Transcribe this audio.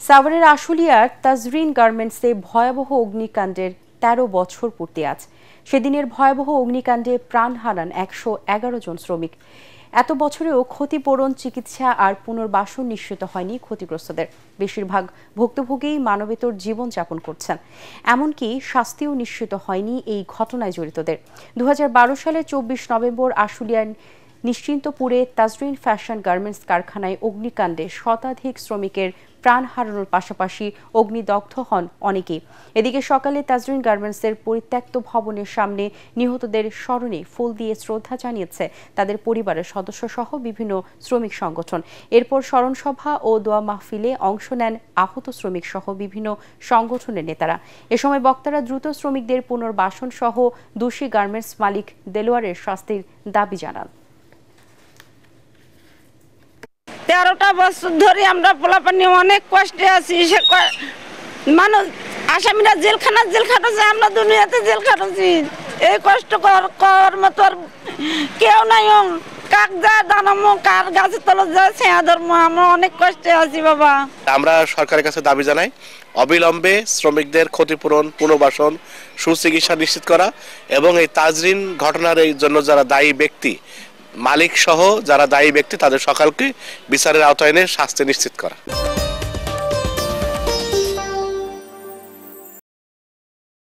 সাভারের আশুলিয়ার তাজরিন গার্মেন্টসে ভয়াবহ অগ্নিকাণ্ডের ১৩ বছর পূর্তি আজ। সেদিনের ভয়াবহ অগ্নিকাণ্ডে প্রাণ হারান ১১১ জন শ্রমিক। এত বছরেও ক্ষতিপূরণ, চিকিৎসা আর পুনর্বাসন নিশ্চিত হয়নি ক্ষতিগ্রস্তদের। বেশিরভাগ ভুক্তভোগী মানবেতর জীবনযাপন করছেন, এমনকি শাস্তিও নিশ্চিত হয়নি এই ঘটনায় জড়িতদের। ২০১২ সালের ২৪ নভেম্বর আশুলিয়ার নিশ্চিন্তপুরে তাজরিন ফ্যাশন গার্মেন্টস কারখানায় অগ্নিকাণ্ডে শতাধিক শ্রমিকের প্রাণ হারানোর পাশাপাশি অগ্নিদগ্ধ হন অনেকেই। এদিকে সকালে তাজরিন গার্মেন্টসের পরিত্যক্ত ভবনের সামনে নিহতদের স্মরণে ফুল দিয়ে শ্রদ্ধা জানিয়েছে তাদের পরিবারের সদস্য সহ বিভিন্ন শ্রমিক সংগঠন। এরপর স্মরণসভা ও দোয়া মাহফিলে অংশ নেন আহত শ্রমিক সহ বিভিন্ন সংগঠনের নেতারা। এ সময় বক্তারা দ্রুত শ্রমিকদের পুনর্বাসন সহ দোষী গার্মেন্টস মালিক দেলোয়ারের শাস্তির দাবি জানান। ১৩টা বছর ধরে আমরা পোলাপানি অনেক কষ্টে আছি। মানুষ আসামিরা জেল খাটাচ্ছে, আমরা দুনিয়াতে জেল খাটাচ্ছি। এই কষ্ট করার মতো আর কেউ নাই। কাক যা দানামো, কার গাছের তলে যা ছায়া ধর্ম, আমরা অনেক কষ্টে আছি বাবা। আমরা সরকারের কাছে দাবি জানাই অবিলম্বে শ্রমিকদের ক্ষতিপূরণ, পুনর্বাসন, সুচিকিৎসা নিশ্চিত করা এবং এই তাজরিন ঘটনার এই জন্য যারা দায়ী ব্যক্তি, মালিক সহ যারা দায়ী ব্যক্তি, তাদের সকলকে বিচারের আওতায় এনে শাস্তি নিশ্চিত করা।